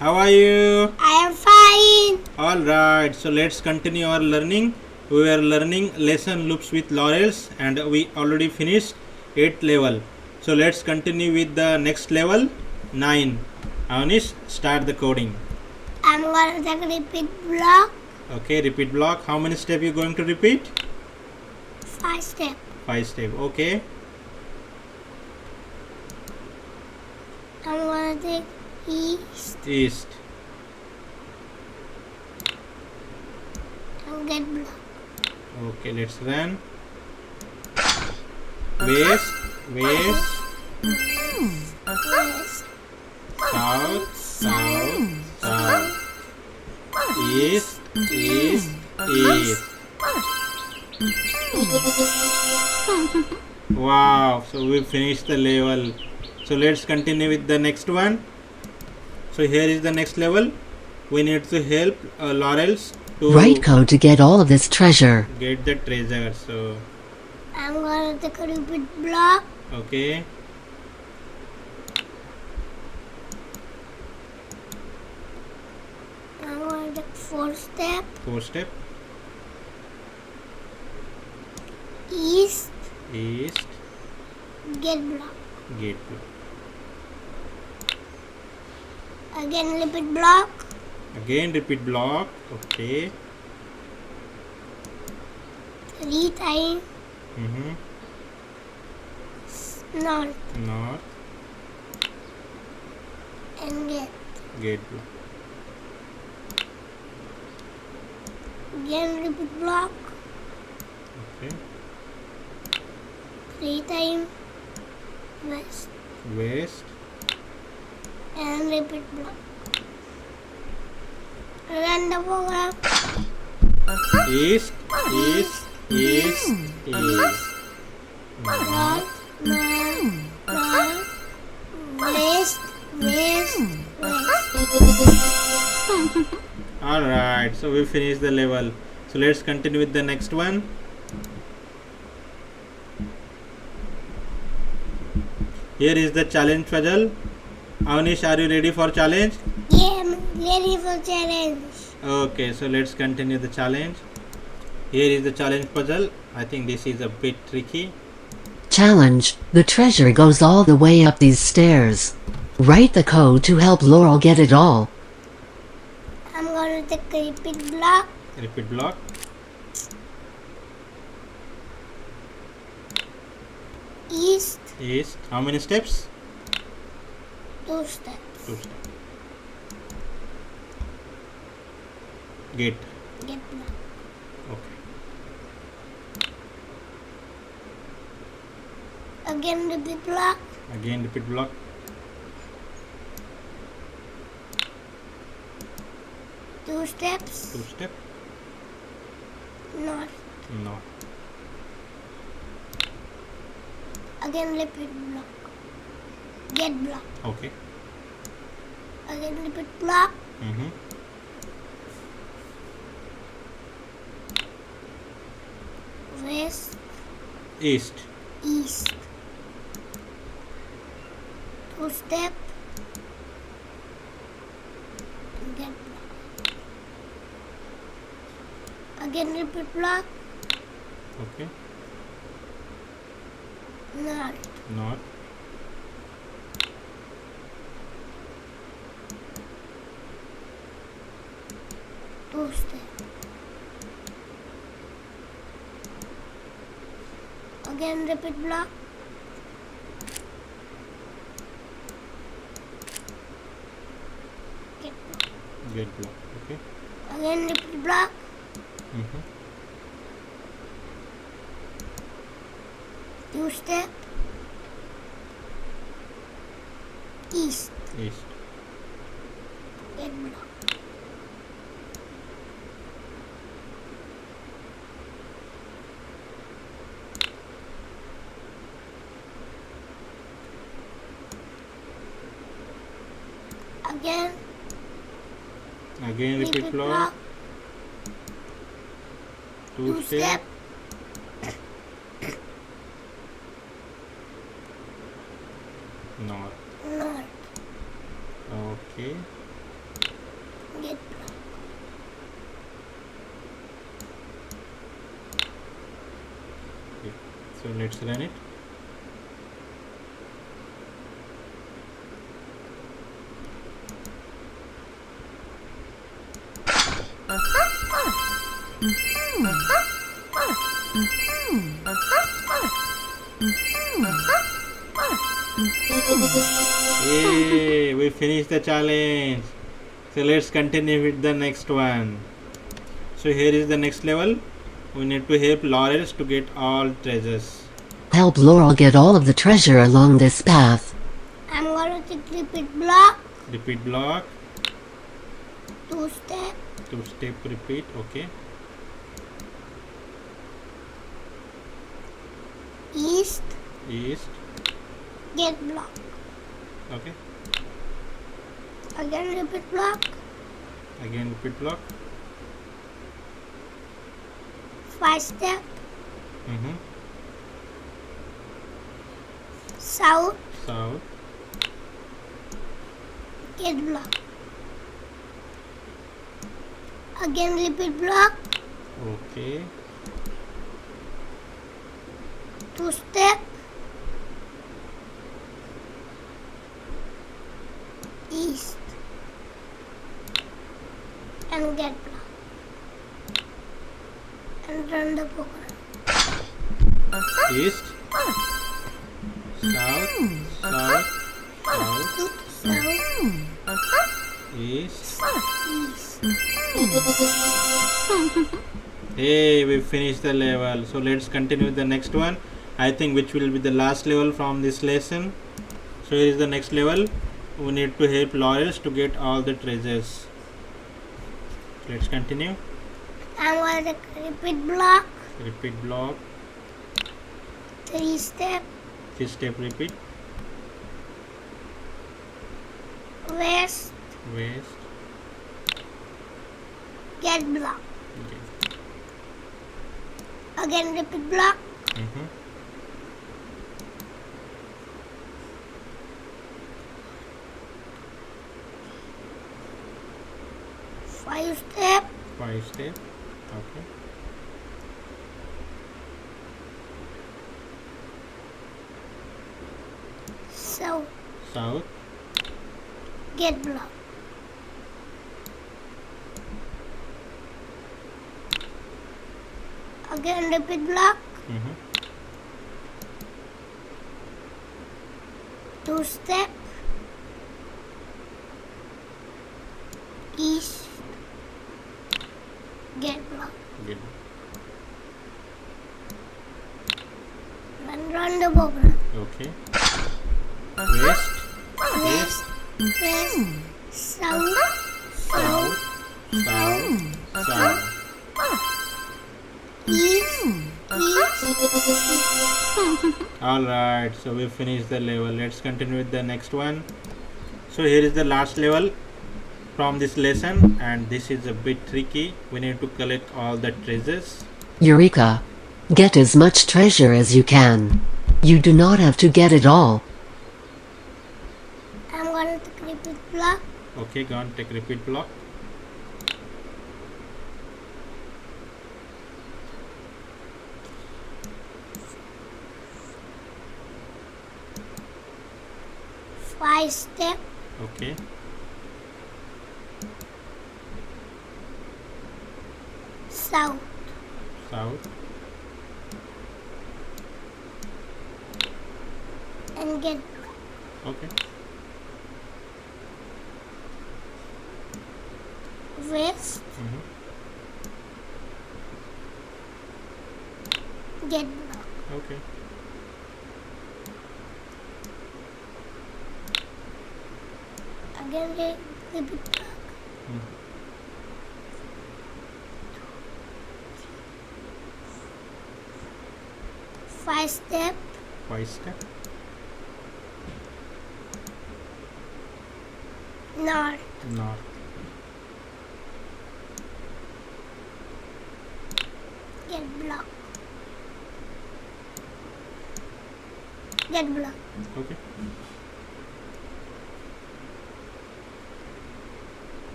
How are you? I am fine. Alright, so let's continue our learning. We were learning lesson loops with Laurels and we already finished 8th level. So let's continue with the next level 9. Avanish, start the coding. I'm going to take repeat block. Okay, repeat block. How many steps you going to repeat? 5 step. 5 steps. Okay. I'm going to take east East. and get block. Okay, let's run. West. West, South. South. East. Wow, so we finished the level. So let's continue with the next one. So here is the next level. We need to help Laurels to Write code to get all of this treasure. get the treasure. So I'm going to take a repeat block. okay. I'm going to take 4 step. 4 step. East, East. get block. Gate block. Again repeat block. Again repeat block. Okay. 3 times north North. and get. Gate block. Again repeat block. Okay. 3 times west West. and repeat block. Run the program. East. North, west. Alright, so we finished the level. So let's continue with the next one. Here is the challenge puzzle. Avanish, are you ready for challenge? Yeah, I'm ready for challenge. Okay, so let's continue the challenge. Here is the challenge puzzle. I think this is a bit tricky. Challenge: the treasure goes all the way up these stairs. Write the code to help Laurel get it all. I'm going to take a repeat block. Repeat block. East, East. How many steps? 2 steps. 2 steps. Gate. Get block. Okay. Again repeat block. Again repeat block. Two steps. 2 step. North. No. Again repeat block. Get block. Okay. Again repeat block. West, East. east. 2 step. Get block. Again repeat block. Okay. North. North. Two step. Again repeat block. Get block. Gate block. Okay. Again repeat block. Two step. East. East. Get block. Again Again repeat block. 2 Two step. step. North. North. Okay. Get block. Okay. So let's run it. Yay, we finished the challenge. So let's continue with the next one. So here is the next level. We need to help Laurel to get all treasures. Help Laurel get all of the treasure along this path. I'm going to take repeat block. Repeat block. 2 step. 2 step repeat. Okay. East. East. Get block. Okay. Again repeat block. Again repeat block. 5 step. South. South. Get block. Again repeat block. Okay. 2 step. East. And get block. And run the program. East. South. South. South. South. East. East. Hey, we finished the level. So let's continue with the next one. I think which will be the last level from this lesson. So here is the next level. We need to help Laurel to get all the treasures. Let's continue. I'm going to repeat block. Repeat block. 3 step. 3 step repeat. West. West. Get block. Okay. Again repeat block. 5 step. 5 step. Okay. South. South. Get block. Again repeat block. 2 step. East. Get block. Good. Run the program. Okay. West. West. West. South. South. South. South. East. East. Alright, so we finished the level. Let's continue with the next one. So here is the last level from this lesson, and this is a bit tricky. We need to collect all the treasures. Eureka! Get as much treasure as you can. You do not have to get it all. I'm going to take repeat block. Okay, go on, take repeat block. Five step. Okay. South. South. And get block. Okay. West. Get block. Okay. Again repeat block. 5 step. 5 step. North. North. Get block. Get block. Okay.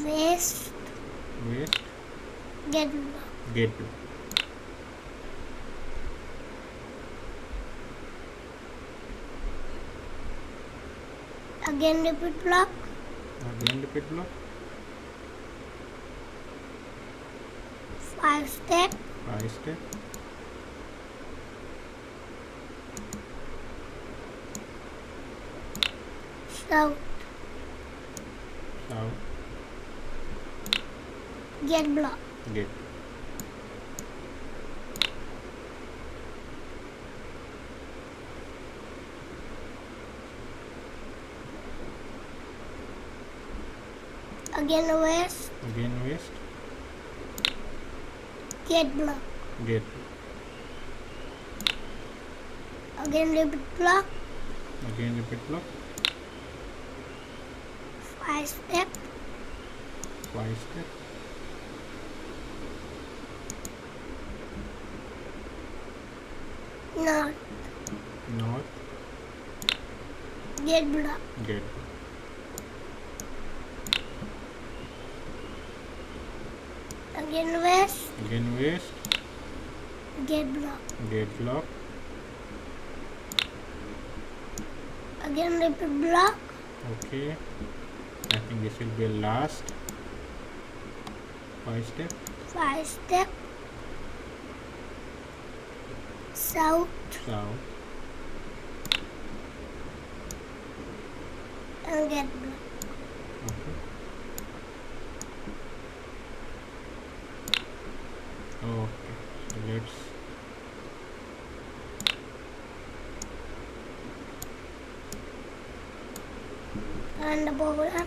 waste, waste, get block. get block. Again repeat block. Again repeat block. 5 step, 5 step. south, South, get block. get. Again west, Again west, get block. get. Again repeat block. Again repeat block. 5 step, 5 step. north, North, get block. get. Again west, Again west, get block. get block. Again repeat block. Okay, I think this will be a last 5 step. 5 step, south, South, and get block. okay. Okay, so let's And the ball. west.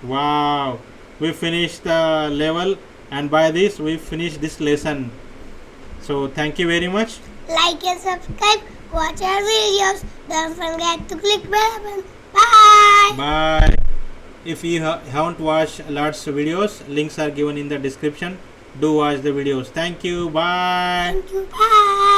Wow, we finished the level, and by this we finished this lesson. So thank you very much. Like and subscribe. Watch our videos. Don't forget to click bell button. Bye. Bye. If you haven't watched lots of videos, links are given in the description. Do watch the videos. Thank you. Bye. Thank you. Bye.